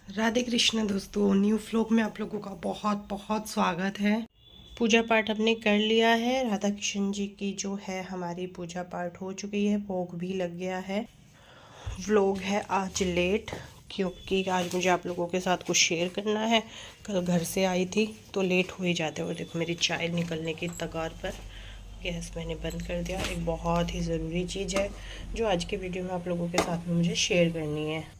राधे कृष्ण दोस्तों, new vlog में आप लोगों का बहुत बहुत स्वागत है। पूजा पाठ हमने कर लिया है। राधा कृष्ण जी की जो है हमारी पूजा पाठ हो चुकी है, भोग भी लग गया है। व्लॉग है आज लेट, क्योंकि आज मुझे आप लोगों के साथ कुछ शेयर करना है। कल घर से आई थी तो लेट हो ही जाते। और देखो मेरी चाय निकलने की कगार पर, गैस मैंने बंद कर दिया। एक बहुत ही ज़रूरी चीज़ है जो आज के वीडियो में आप लोगों के साथ में मुझे शेयर करनी है।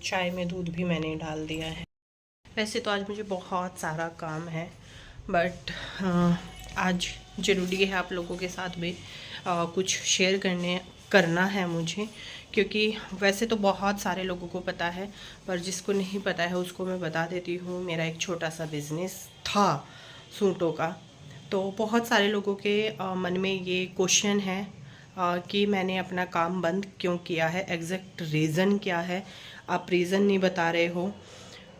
चाय में दूध भी मैंने डाल दिया है। वैसे तो आज मुझे बहुत सारा काम है, बट आज ज़रूरी है आप लोगों के साथ भी कुछ शेयर करना है मुझे, क्योंकि वैसे तो बहुत सारे लोगों को पता है, पर जिसको नहीं पता है उसको मैं बता देती हूँ। मेरा एक छोटा सा बिज़नेस था सूटों का। तो बहुत सारे लोगों के मन में ये क्वेश्चन है कि मैंने अपना काम बंद क्यों किया है, एग्जैक्ट रीज़न क्या है। आप रीज़न नहीं बता रहे हो।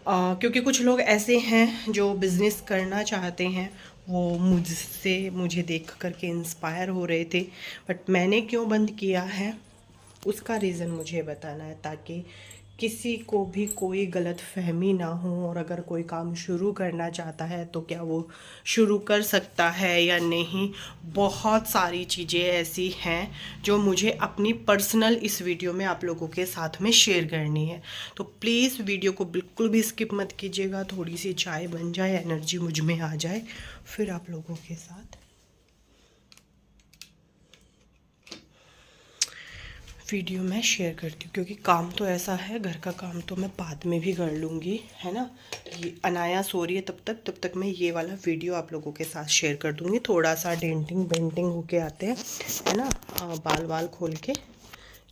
क्योंकि कुछ लोग ऐसे हैं जो बिज़नेस करना चाहते हैं, वो मुझे देख करके इंस्पायर हो रहे थे। बट मैंने क्यों बंद किया है उसका रीज़न मुझे बताना है, ताकि किसी को भी कोई गलत फहमी ना हो। और अगर कोई काम शुरू करना चाहता है तो क्या वो शुरू कर सकता है या नहीं। बहुत सारी चीज़ें ऐसी हैं जो मुझे अपनी पर्सनल इस वीडियो में आप लोगों के साथ में शेयर करनी है। तो प्लीज़ वीडियो को बिल्कुल भी स्किप मत कीजिएगा। थोड़ी सी चाय बन जाए, एनर्जी मुझ में आ जाए, फिर आप लोगों के साथ वीडियो मैं शेयर करती हूँ। क्योंकि काम तो ऐसा है, घर का काम तो मैं बाद में भी कर लूँगी, है ना। ये अनाया सो रही है तब तक मैं ये वाला वीडियो आप लोगों के साथ शेयर कर दूँगी। थोड़ा सा डेंटिंग पेंटिंग होके आते हैं, है ना। बाल वाल खोल के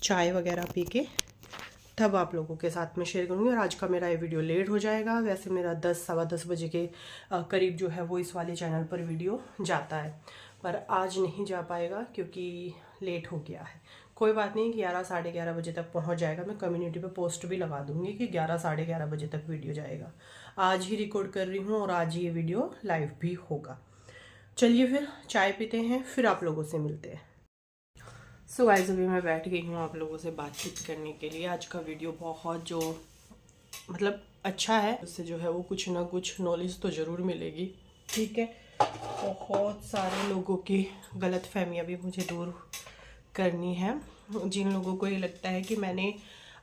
चाय वगैरह पी के तब आप लोगों के साथ में शेयर करूँगी। और आज का मेरा ये वीडियो लेट हो जाएगा। वैसे मेरा 10 सवा 10 बजे के करीब जो है वो इस वाले चैनल पर वीडियो जाता है, पर आज नहीं जा पाएगा क्योंकि लेट हो गया है। कोई बात नहीं, 11 साढ़े 11 बजे तक पहुंच जाएगा। मैं कम्युनिटी पे पोस्ट भी लगा दूंगी कि 11 साढ़े 11 बजे तक वीडियो जाएगा। आज ही रिकॉर्ड कर रही हूँ और आज ही ये वीडियो लाइव भी होगा। चलिए फिर चाय पीते हैं, फिर आप लोगों से मिलते हैं। सो गाइस, अभी मैं बैठ गई हूँ आप लोगों से बातचीत करने के लिए। आज का वीडियो बहुत जो मतलब अच्छा है, उससे जो है वो कुछ ना कुछ नॉलेज तो ज़रूर मिलेगी। ठीक है, बहुत सारे लोगों की गलत फहमियाँ भी मुझे दूर करनी है। जिन लोगों को ये लगता है कि मैंने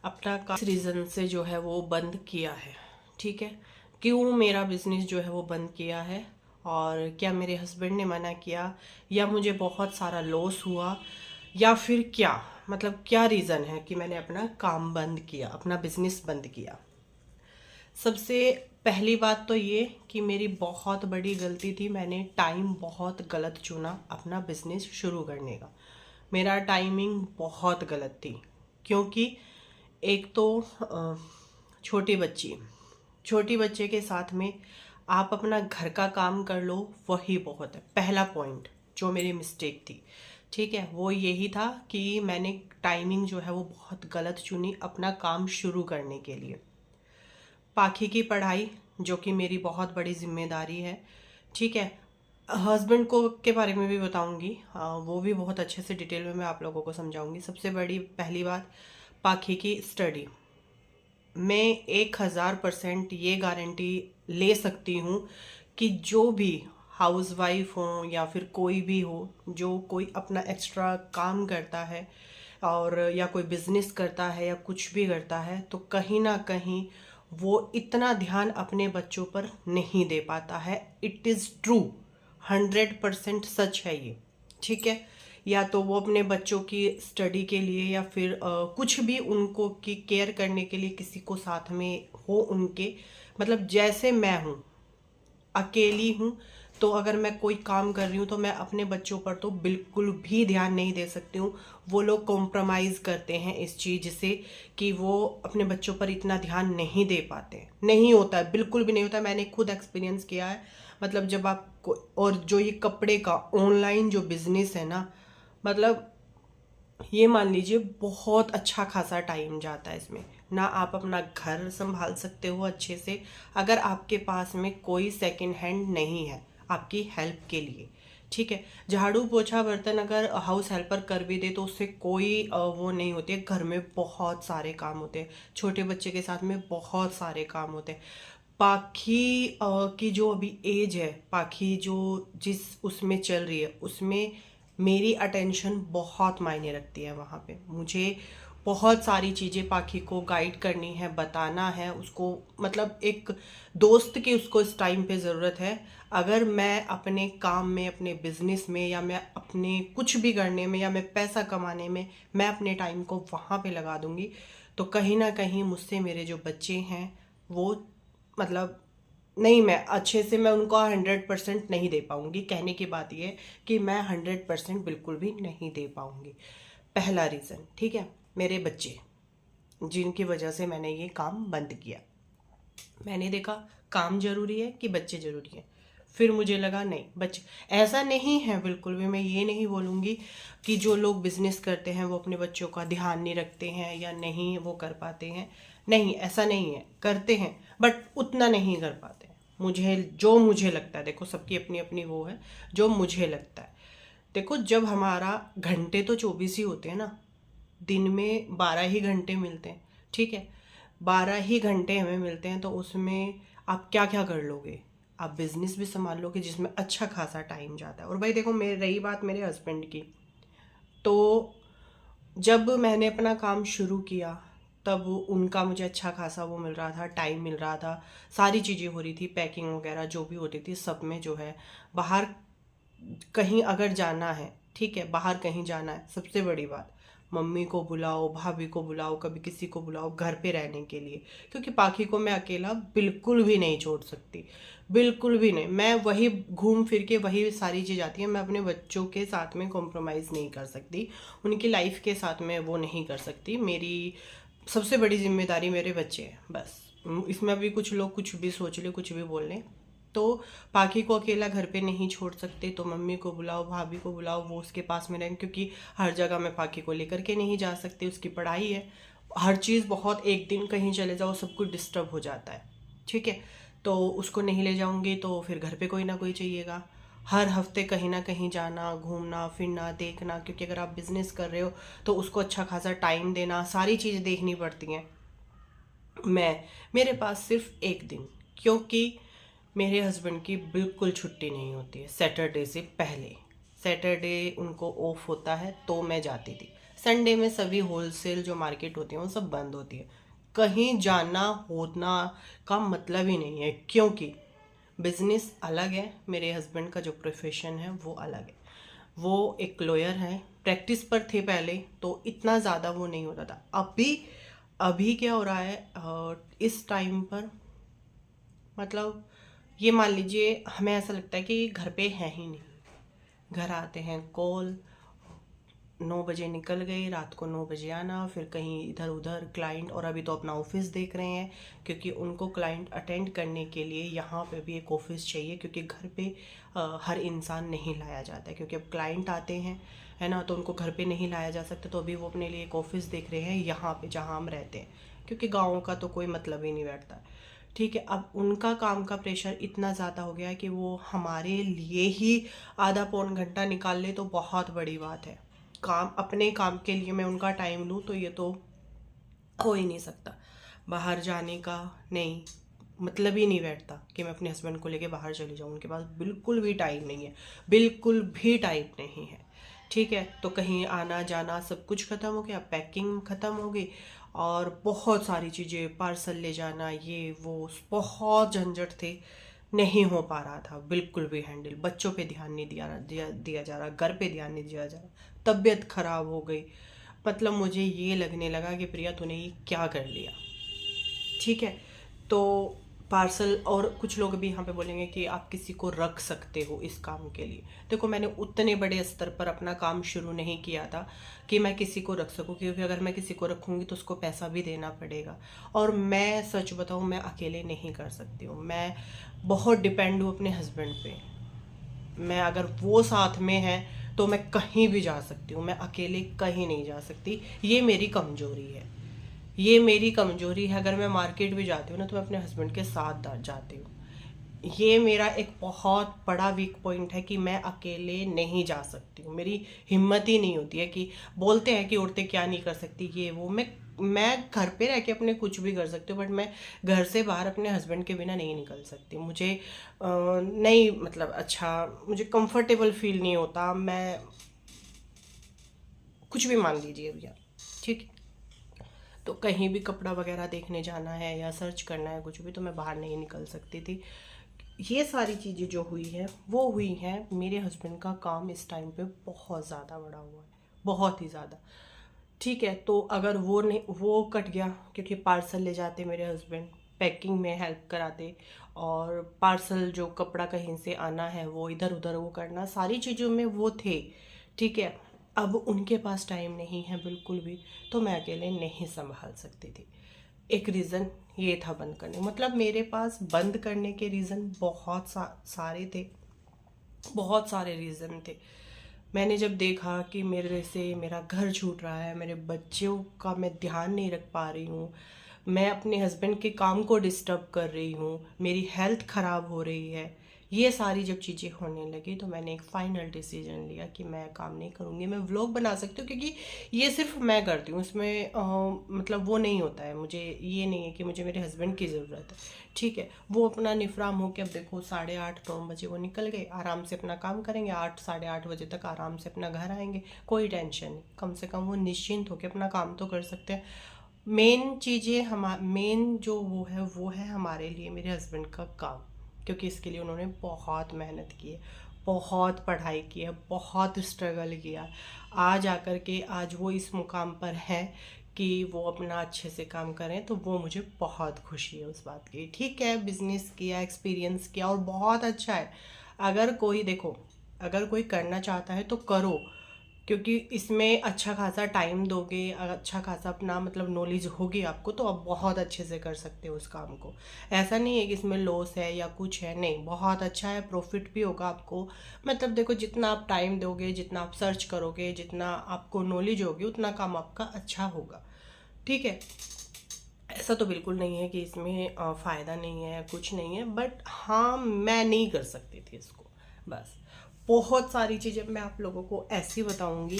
अपना काम इस रीज़न से जो है वो बंद किया है। ठीक है, क्यों मेरा बिज़नेस जो है वो बंद किया है, और क्या मेरे हस्बैंड ने मना किया, या मुझे बहुत सारा लॉस हुआ, या फिर क्या मतलब क्या रीज़न है कि मैंने अपना काम बंद किया, अपना बिज़नेस बंद किया। सबसे पहली बात तो ये कि मेरी बहुत बड़ी गलती थी, मैंने टाइम बहुत गलत चुना अपना बिजनेस शुरू करने का। मेरा टाइमिंग बहुत गलत थी, क्योंकि एक तो छोटी बच्चे के साथ में आप अपना घर का काम कर लो, वही बहुत है। पहला पॉइंट जो मेरी मिस्टेक थी, ठीक है, वो यही था कि मैंने टाइमिंग जो है वो बहुत गलत चुनी अपना काम शुरू करने के लिए। बाकी की पढ़ाई जो कि मेरी बहुत बड़ी जिम्मेदारी है, ठीक है। हस्बैंड को के बारे में भी बताऊंगी, वो भी बहुत अच्छे से डिटेल में मैं आप लोगों को समझाऊंगी। सबसे बड़ी पहली बात, बाकी की स्टडी। मैं 1000% ये गारंटी ले सकती हूँ कि जो भी हाउस वाइफ हो या फिर कोई भी हो, जो कोई अपना एक्स्ट्रा काम करता है और या कोई बिजनेस करता है या कुछ भी करता है, तो कहीं ना कहीं वो इतना ध्यान अपने बच्चों पर नहीं दे पाता है। इट इज़ ट्रू, 100% सच है ये। ठीक है, या तो वो अपने बच्चों की स्टडी के लिए या फिर कुछ भी उनको की केयर करने के लिए किसी को साथ में हो उनके, मतलब जैसे मैं हूँ, अकेली हूँ, तो अगर मैं कोई काम कर रही हूँ तो मैं अपने बच्चों पर तो बिल्कुल भी ध्यान नहीं दे सकती हूँ। वो लोग कॉम्प्रोमाइज़ करते हैं इस चीज़ से कि वो अपने बच्चों पर इतना ध्यान नहीं दे पाते। नहीं होता है, बिल्कुल भी नहीं होता है। मैंने खुद एक्सपीरियंस किया है। मतलब जब आपको, और जो ये कपड़े का ऑनलाइन जो बिज़नेस है ना, मतलब ये मान लीजिए बहुत अच्छा खासा टाइम जाता है इसमें। ना आप अपना घर संभाल सकते हो अच्छे से अगर आपके पास में कोई सेकंड हैंड नहीं है आपकी हेल्प के लिए। ठीक है। झाड़ू पोछा बर्तन अगर हाउस हेल्पर कर भी दे तो उससे कोई वो नहीं होती है। घर में बहुत सारे काम होते हैं, छोटे बच्चे के साथ में बहुत सारे काम होते हैं। पाखी की जो अभी एज है, पाखी जो जिस उसमें चल रही है, उसमें मेरी अटेंशन बहुत मायने रखती है। वहाँ पे मुझे बहुत सारी चीज़ें पाखी को गाइड करनी है, बताना है उसको, मतलब एक दोस्त की उसको इस टाइम पे ज़रूरत है। अगर मैं अपने काम में, अपने बिजनेस में, या मैं अपने कुछ भी करने में, या मैं पैसा कमाने में मैं अपने टाइम को वहाँ पे लगा दूंगी, तो कहीं ना कहीं मुझसे मेरे जो बच्चे हैं वो, मतलब नहीं, मैं अच्छे से मैं उनको 100% नहीं दे पाऊंगी। कहने की बात यह है कि मैं 100% बिल्कुल भी नहीं दे पाऊंगी। पहला रीज़न, ठीक है, मेरे बच्चे, जिनकी वजह से मैंने ये काम बंद किया। मैंने देखा काम ज़रूरी है कि बच्चे ज़रूरी है। फिर मुझे लगा नहीं, बच्चे ऐसा नहीं है बिल्कुल भी। मैं ये नहीं बोलूँगी कि जो लोग बिजनेस करते हैं वो अपने बच्चों का ध्यान नहीं रखते हैं या नहीं वो कर पाते हैं। नहीं, ऐसा नहीं है, करते हैं बट उतना नहीं कर पाते हैं। मुझे लगता है, देखो सबकी अपनी अपनी वो है, जो मुझे लगता है। देखो जब हमारा घंटे तो 24 ही होते हैं ना, दिन में 12 ही घंटे मिलते हैं, ठीक है, 12 ही घंटे हमें मिलते हैं, तो उसमें आप क्या क्या कर लोगे? आप बिजनेस भी संभाल लोगे जिसमें अच्छा खासा टाइम जाता है। और भाई देखो, मेरी रही बात मेरे हस्बैंड की, तो जब मैंने अपना काम शुरू किया तब उनका मुझे अच्छा खासा वो मिल रहा था, टाइम मिल रहा था, सारी चीज़ें हो रही थी, पैकिंग वगैरह जो भी होती थी सब में जो है। बाहर कहीं अगर जाना है, ठीक है, बाहर कहीं जाना है, सबसे बड़ी बात, मम्मी को बुलाओ, भाभी को बुलाओ, कभी किसी को बुलाओ घर पे रहने के लिए, क्योंकि पाखी को मैं अकेला बिल्कुल भी नहीं छोड़ सकती, बिल्कुल भी नहीं। मैं वही घूम फिर के वही सारी चीज़ आती है। मैं अपने बच्चों के साथ में कॉम्प्रोमाइज़ नहीं कर सकती, उनकी लाइफ के साथ में वो नहीं कर सकती। मेरी सबसे बड़ी जिम्मेदारी मेरे बच्चे हैं, बस। इसमें अभी कुछ लोग कुछ भी सोच ले, कुछ भी बोल लें, तो पाखी को अकेला घर पे नहीं छोड़ सकते, तो मम्मी को बुलाओ, भाभी को बुलाओ, वो उसके पास में रहें, क्योंकि हर जगह मैं पाखी को लेकर के नहीं जा सकती, उसकी पढ़ाई है, हर चीज़ बहुत, एक दिन कहीं चले जाओ सब कुछ डिस्टर्ब हो जाता है, ठीक है। तो उसको नहीं ले जाऊंगी तो फिर घर पे कोई ना कोई चाहिएगा। हर हफ्ते कहीं ना कहीं जाना, घूमना फिरना, देखना, क्योंकि अगर आप बिजनेस कर रहे हो तो उसको अच्छा खासा टाइम देना, सारी चीज़ें देखनी पड़ती हैं। मेरे पास सिर्फ एक दिन, क्योंकि मेरे हस्बैंड की बिल्कुल छुट्टी नहीं होती है सैटरडे से पहले। सैटरडे उनको ऑफ होता है तो मैं जाती थी। संडे में सभी होलसेल जो मार्केट होती है वो सब बंद होती है। कहीं जाना होना का मतलब ही नहीं है, क्योंकि बिजनेस अलग है, मेरे हस्बैंड का जो प्रोफेशन है वो अलग है। वो एक लॉयर है, प्रैक्टिस पर थे पहले तो इतना ज़्यादा वो नहीं होता था। अभी अभी क्या हो रहा है इस टाइम पर, मतलब ये मान लीजिए हमें ऐसा लगता है कि घर पे है ही नहीं। घर आते हैं कॉल, 9 बजे निकल गए, रात को 9 बजे आना, फिर कहीं इधर उधर क्लाइंट, और अभी तो अपना ऑफिस देख रहे हैं क्योंकि उनको क्लाइंट अटेंड करने के लिए यहाँ पे भी एक ऑफिस चाहिए, क्योंकि घर पे हर इंसान नहीं लाया जाता है, क्योंकि अब क्लाइंट आते हैं, है ना, तो उनको घर पे नहीं लाया जा सकता। तो अभी वो अपने लिए एक ऑफिस देख रहे हैं यहाँ पे जहाँ हम रहते हैं, क्योंकि गाँव का तो कोई मतलब ही नहीं बैठता, ठीक है। अब उनका काम का प्रेशर इतना ज़्यादा हो गया है कि वो हमारे लिए ही आधा पौन घंटा निकाल ले तो बहुत बड़ी बात है। काम, अपने काम के लिए मैं उनका टाइम लूँ तो ये तो हो ही नहीं सकता। बाहर जाने का नहीं, मतलब ही नहीं बैठता कि मैं अपने हस्बैंड को लेके बाहर चली जाऊँ। उनके पास बिल्कुल भी टाइम नहीं है, बिल्कुल भी टाइम नहीं है, ठीक है। तो कहीं आना जाना सब कुछ ख़त्म हो गया, पैकिंग ख़त्म हो गई, और बहुत सारी चीज़ें, पार्सल ले जाना, ये वो बहुत झंझट थे, नहीं हो पा रहा था बिल्कुल भी हैंडल। बच्चों पे ध्यान नहीं दिया जा रहा, घर पे ध्यान नहीं दिया जा रहा, तबीयत खराब हो गई। मतलब मुझे ये लगने लगा कि प्रिया तूने ये क्या कर लिया, ठीक है। तो पार्सल, और कुछ लोग भी यहाँ पे बोलेंगे कि आप किसी को रख सकते हो इस काम के लिए। देखो मैंने उतने बड़े स्तर पर अपना काम शुरू नहीं किया था कि मैं किसी को रख सकूं, क्योंकि अगर मैं किसी को रखूंगी तो उसको पैसा भी देना पड़ेगा, और मैं सच बताऊं मैं अकेले नहीं कर सकती हूँ। मैं बहुत डिपेंड हूँ अपने हस्बैंड पे। मैं, अगर वो साथ में है तो मैं कहीं भी जा सकती हूँ, मैं अकेले कहीं नहीं जा सकती। ये मेरी कमजोरी है, ये मेरी कमजोरी है। अगर मैं मार्केट भी जाती हूँ ना तो मैं अपने हस्बैंड के साथ जाती हूँ। ये मेरा एक बहुत बड़ा वीक पॉइंट है कि मैं अकेले नहीं जा सकती हूँ, मेरी हिम्मत ही नहीं होती है। कि बोलते हैं कि औरतें क्या नहीं कर सकती, ये वो, मैं घर पे रह के अपने कुछ भी कर सकती हूँ, बट मैं घर से बाहर अपने हस्बैंड के बिना नहीं निकल सकती। मुझे नहीं, मतलब अच्छा, मुझे कंफर्टेबल फील नहीं होता। मैं कुछ भी मान लीजिए भैया, ठीक है, तो कहीं भी कपड़ा वगैरह देखने जाना है या सर्च करना है कुछ भी, तो मैं बाहर नहीं निकल सकती थी। ये सारी चीज़ें जो हुई है वो हुई हैं, मेरे हस्बैंड का काम इस टाइम पे बहुत ज़्यादा बढ़ा हुआ है, बहुत ही ज़्यादा। ठीक है, तो अगर वो नहीं, वो कट गया, क्योंकि पार्सल ले जाते मेरे हस्बैंड, पैकिंग में हेल्प कराते, और पार्सल जो कपड़ा कहीं से आना है वो इधर उधर वो करना, सारी चीज़ों में वो थे। ठीक है, अब उनके पास टाइम नहीं है बिल्कुल भी, तो मैं अकेले नहीं संभाल सकती थी। एक रीज़न ये था बंद करने, मतलब मेरे पास बंद करने के रीज़न बहुत सारे थे, बहुत सारे रीज़न थे। मैंने जब देखा कि मेरे से मेरा घर छूट रहा है, मेरे बच्चों का मैं ध्यान नहीं रख पा रही हूँ, मैं अपने हस्बैंड के काम को डिस्टर्ब कर रही हूँ, मेरी हेल्थ ख़राब हो रही है, ये सारी जब चीज़ें होने लगी, तो मैंने एक फ़ाइनल डिसीजन लिया कि मैं काम नहीं करूँगी। मैं व्लॉग बना सकती हूँ, क्योंकि ये सिर्फ मैं करती हूँ, इसमें मतलब वो नहीं होता है, मुझे ये नहीं है कि मुझे मेरे हस्बैंड की ज़रूरत है। ठीक है, वो अपना निफराम हो के, अब देखो 8:30-9 बजे वो निकल गए, आराम से अपना काम करेंगे, 8 साढ़े 8 बजे तक आराम से अपना घर आएंगे, कोई टेंशन नहीं, कम से कम वो निश्चिंत होकर अपना काम तो कर सकते हैं। मेन चीज़ें मेन जो वो है हमारे लिए मेरे हस्बैंड का काम, क्योंकि इसके लिए उन्होंने बहुत मेहनत की है, बहुत पढ़ाई की है, बहुत स्ट्रगल किया, आज आकर के आज वो इस मुकाम पर है कि वो अपना अच्छे से काम करें, तो वो मुझे बहुत खुशी है उस बात की। ठीक है, बिजनेस किया, एक्सपीरियंस किया, और बहुत अच्छा है। अगर कोई देखो, अगर कोई करना चाहता है तो करो, क्योंकि इसमें अच्छा खासा टाइम दोगे, अच्छा खासा अपना मतलब नॉलेज होगी आपको, तो आप बहुत अच्छे से कर सकते हो उस काम को। ऐसा नहीं है कि इसमें लॉस है या कुछ है, नहीं, बहुत अच्छा है, प्रॉफिट भी होगा आपको। मतलब देखो, जितना आप टाइम दोगे, जितना आप सर्च करोगे, जितना आपको नॉलेज होगी, उतना काम आपका अच्छा होगा। ठीक है, ऐसा तो बिल्कुल नहीं है कि इसमें फ़ायदा नहीं है, कुछ नहीं है, बट हाँ, मैं नहीं कर सकती थी इसको, बस। बहुत सारी चीज़ें मैं आप लोगों को ऐसी बताऊंगी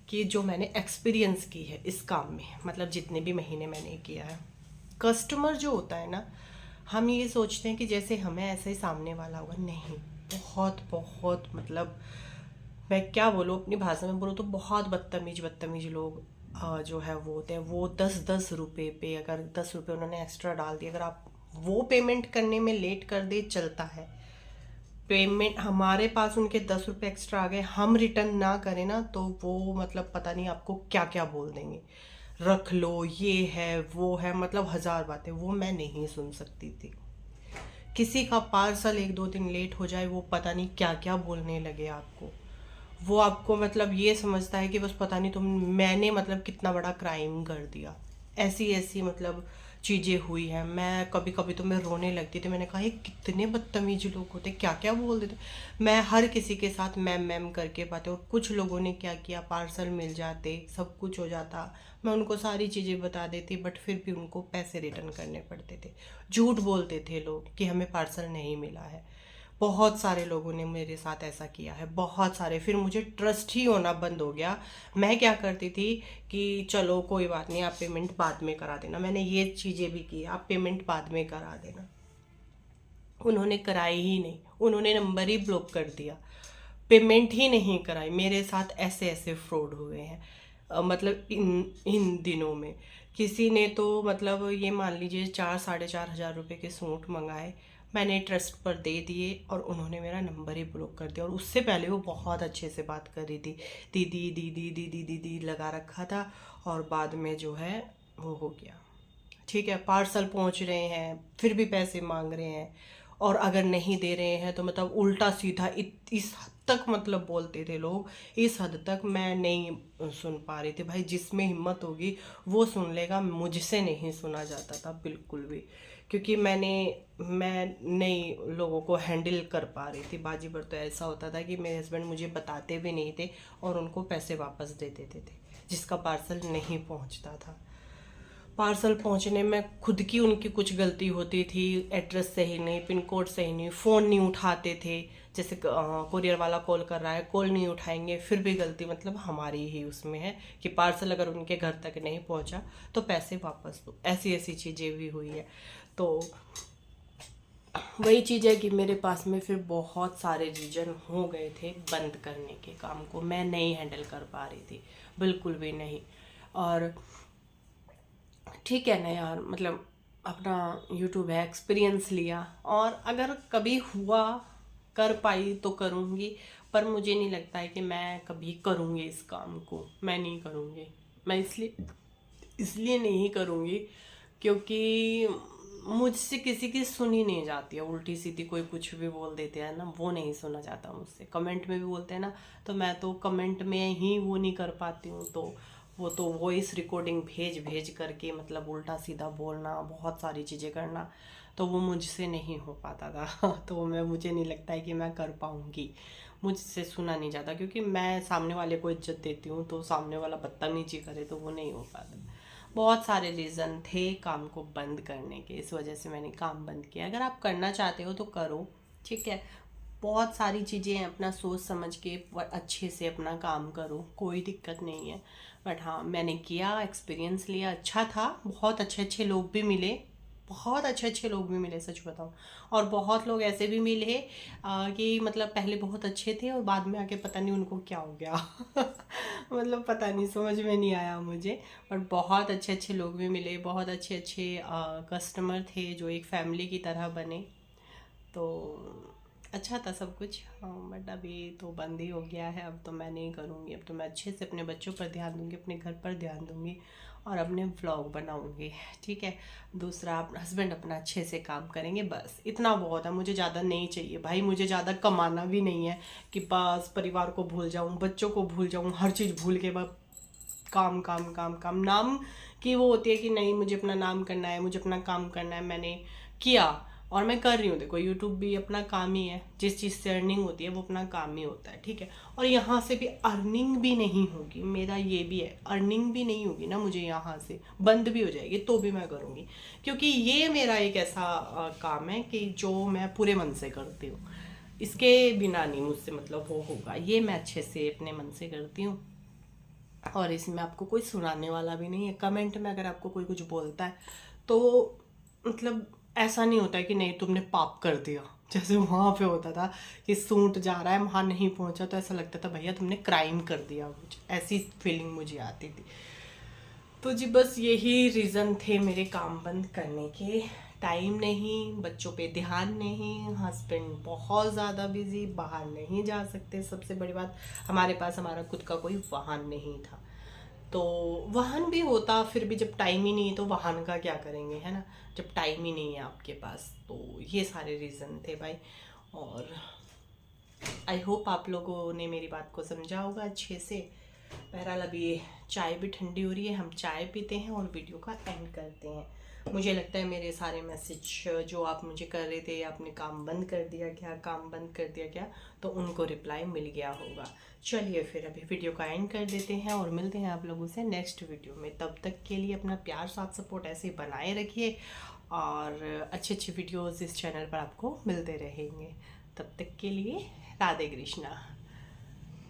कि जो मैंने एक्सपीरियंस की है इस काम में, मतलब जितने भी महीने मैंने किया है। कस्टमर जो होता है ना, हम ये सोचते हैं कि जैसे हमें ऐसे ही सामने वाला होगा, नहीं, बहुत बहुत मतलब, मैं क्या बोलूँ, अपनी भाषा में बोलूँ तो बहुत बदतमीज बदतमीज लोग जो है वो होते हैं। वो 10-10 रुपये पे, अगर 10 रुपये उन्होंने एक्स्ट्रा डाल दिया, अगर आप वो पेमेंट करने में लेट कर दे, चलता है। पेमेंट हमारे पास उनके 10 रुपये एक्स्ट्रा आ गए, हम रिटर्न ना करें ना, तो वो मतलब पता नहीं आपको क्या क्या बोल देंगे, रख लो, ये है वो है, मतलब हजार बातें, वो मैं नहीं सुन सकती थी। किसी का पार्सल 1-2 दिन लेट हो जाए, वो पता नहीं क्या क्या बोलने लगे आपको। वो आपको मतलब ये समझता है कि बस पता नहीं तुम, मैंने मतलब कितना बड़ा क्राइम कर दिया। ऐसी ऐसी मतलब चीज़ें हुई हैं। मैं कभी कभी तो मैं रोने लगती थी, मैंने कहा ये कितने बदतमीज लोग होते, क्या क्या बोल देते। मैं हर किसी के साथ मैम मैम करके बातें, और कुछ लोगों ने क्या किया, पार्सल मिल जाते, सब कुछ हो जाता, मैं उनको सारी चीज़ें बता देती, बट फिर भी उनको पैसे रिटर्न करने पड़ते थे। झूठ बोलते थे लोग कि हमें पार्सल नहीं मिला है। बहुत सारे लोगों ने मेरे साथ ऐसा किया है, बहुत सारे। फिर मुझे ट्रस्ट ही होना बंद हो गया। मैं क्या करती थी कि चलो कोई बात नहीं, आप पेमेंट बाद में करा देना, मैंने ये चीज़ें भी की, आप पेमेंट बाद में करा देना। उन्होंने कराई ही नहीं, उन्होंने नंबर ही ब्लॉक कर दिया, पेमेंट ही नहीं कराई। मेरे साथ ऐसे ऐसे फ्रॉड हुए हैं। मतलब इन दिनों में किसी ने तो मतलब ये मान लीजिए 4-4.5 हज़ार रुपये के सूट मंगाए, मैंने ट्रस्ट पर दे दिए, और उन्होंने मेरा नंबर ही ब्लॉक कर दिया। और उससे पहले वो बहुत अच्छे से बात कर रही थी, दीदी दीदी दीदी दीदी लगा रखा था, और बाद में जो है वो हो गया। ठीक है, पार्सल पहुंच रहे हैं, फिर भी पैसे मांग रहे हैं, और अगर नहीं दे रहे हैं तो मतलब उल्टा सीधा इस हद तक मतलब बोलते थे लोग। इस हद तक मैं नहीं सुन पा रही थी। भाई, जिसमें हिम्मत होगी वो सुन लेगा, मुझसे नहीं सुना जाता था बिल्कुल भी, क्योंकि मैं नहीं लोगों को हैंडल कर पा रही थी। बाजी पर तो ऐसा होता था कि मेरे हस्बैंड मुझे बताते भी नहीं थे, और उनको पैसे वापस दे देते थे जिसका पार्सल नहीं पहुंचता था। पार्सल पहुंचने में खुद की उनकी कुछ गलती होती थी, एड्रेस सही नहीं, पिन कोड सही नहीं, फ़ोन नहीं उठाते थे। जैसे कुरियर वाला कॉल कर रहा है, कॉल नहीं उठाएंगे, फिर भी गलती मतलब हमारी ही उसमें है कि पार्सल अगर उनके घर तक नहीं पहुंचा तो पैसे वापस दो। ऐसी ऐसी चीज़ें भी हुई है। तो वही चीज़ है कि मेरे पास में फिर बहुत सारे रीजन हो गए थे बंद करने के काम को। मैं नहीं हैंडल कर पा रही थी, बिल्कुल भी नहीं। और ठीक है ना यार, मतलब अपना यूट्यूब है, एक्सपीरियंस लिया, और अगर कभी हुआ कर पाई तो करूँगी, पर मुझे नहीं लगता है कि मैं कभी करूँगी इस काम को। मैं नहीं करूँगी। मैं इसलिए नहीं करूँगी क्योंकि मुझसे किसी की सुनी नहीं जाती है। उल्टी सीधी कोई कुछ भी बोल देते हैं ना, वो नहीं सुना जाता मुझसे। कमेंट में भी बोलते हैं ना, तो मैं तो कमेंट में ही वो नहीं कर पाती हूँ। तो वो तो वॉइस रिकॉर्डिंग भेज भेज करके मतलब उल्टा सीधा बोलना, बहुत सारी चीज़ें करना, तो वो मुझसे नहीं हो पाता था। तो मुझे नहीं लगता है कि मैं कर पाऊँगी। मुझसे सुना नहीं जाता क्योंकि मैं सामने वाले को इज्जत देती हूँ, तो सामने वाला बदतमीजी करे तो वो नहीं हो पाता। बहुत सारे रीज़न थे काम को बंद करने के, इस वजह से मैंने काम बंद किया। अगर आप करना चाहते हो तो करो, ठीक है। बहुत सारी चीज़ें हैं, अपना सोच समझ के अच्छे से अपना काम करो, कोई दिक्कत नहीं है। बट हाँ, मैंने किया, एक्सपीरियंस लिया, अच्छा था। बहुत अच्छे अच्छे लोग भी मिले, बहुत अच्छे अच्छे लोग भी मिले, सच बताऊँ। और बहुत लोग ऐसे भी मिले कि मतलब पहले बहुत अच्छे थे और बाद में आके पता नहीं उनको क्या हो गया। मतलब पता नहीं, समझ में नहीं आया मुझे। बट बहुत अच्छे अच्छे लोग भी मिले, बहुत अच्छे अच्छे कस्टमर थे जो एक फैमिली की तरह बने। तो अच्छा था सब कुछ। हाँ, बट अभी तो बंद ही हो गया है। अब तो मैं नहीं करूँगी। अब तो मैं अच्छे से अपने बच्चों पर ध्यान दूँगी, अपने घर पर ध्यान दूँगी और अपने व्लॉग बनाऊँगी, ठीक है। दूसरा, हस्बैंड अपना अच्छे से काम करेंगे, बस इतना बहुत है। मुझे ज़्यादा नहीं चाहिए भाई, मुझे ज़्यादा कमाना भी नहीं है कि बस परिवार को भूल जाऊँ, बच्चों को भूल जाऊँ, हर चीज़ भूल के बस काम काम काम काम। नाम की वो होती है कि नहीं, मुझे अपना नाम करना है, मुझे अपना काम करना है। मैंने किया और मैं कर रही हूँ। देखो, यूट्यूब भी अपना काम ही है। जिस चीज़ से अर्निंग होती है वो अपना काम ही होता है, ठीक है। और यहाँ से भी अर्निंग भी नहीं होगी, मेरा ये भी है। अर्निंग भी नहीं होगी ना मुझे, यहाँ से बंद भी हो जाएगी तो भी मैं करूँगी, क्योंकि ये मेरा एक ऐसा काम है कि जो मैं पूरे मन से करती हूँ। इसके बिना नहीं मुझसे मतलब वो होगा। ये मैं अच्छे से अपने मन से करती हूँ और इसमें आपको कोई सुनाने वाला भी नहीं है। कमेंट में अगर आपको कोई कुछ बोलता है तो मतलब ऐसा नहीं होता है कि नहीं तुमने पाप कर दिया, जैसे वहाँ पे होता था कि सूट जा रहा है वहाँ नहीं पहुँचा तो ऐसा लगता था भैया तुमने क्राइम कर दिया, कुछ ऐसी फीलिंग मुझे आती थी। तो जी बस यही रीज़न थे मेरे काम बंद करने के। टाइम नहीं, बच्चों पे ध्यान नहीं, हस्बैंड बहुत ज़्यादा बिजी, बाहर नहीं जा सकते। सबसे बड़ी बात, हमारे पास हमारा खुद का कोई वाहन नहीं था। तो वाहन भी होता फिर भी जब टाइम ही नहीं है तो वाहन का क्या करेंगे, है ना, जब टाइम ही नहीं है आपके पास। तो ये सारे रीज़न थे भाई। और आई होप आप लोगों ने मेरी बात को समझा होगा अच्छे से। बहरहाल अभी चाय भी ठंडी हो रही है, हम चाय पीते हैं और वीडियो का एंड करते हैं। मुझे लगता है मेरे सारे मैसेज जो आप मुझे कर रहे थे, आपने काम बंद कर दिया क्या, काम बंद कर दिया क्या, तो उनको रिप्लाई मिल गया होगा। चलिए फिर अभी वीडियो का एंड कर देते हैं और मिलते हैं आप लोगों से नेक्स्ट वीडियो में। तब तक के लिए अपना प्यार साथ सपोर्ट ऐसे ही बनाए रखिए और अच्छे अच्छे वीडियोज़ इस चैनल पर आपको मिलते रहेंगे। तब तक के लिए राधे कृष्णा।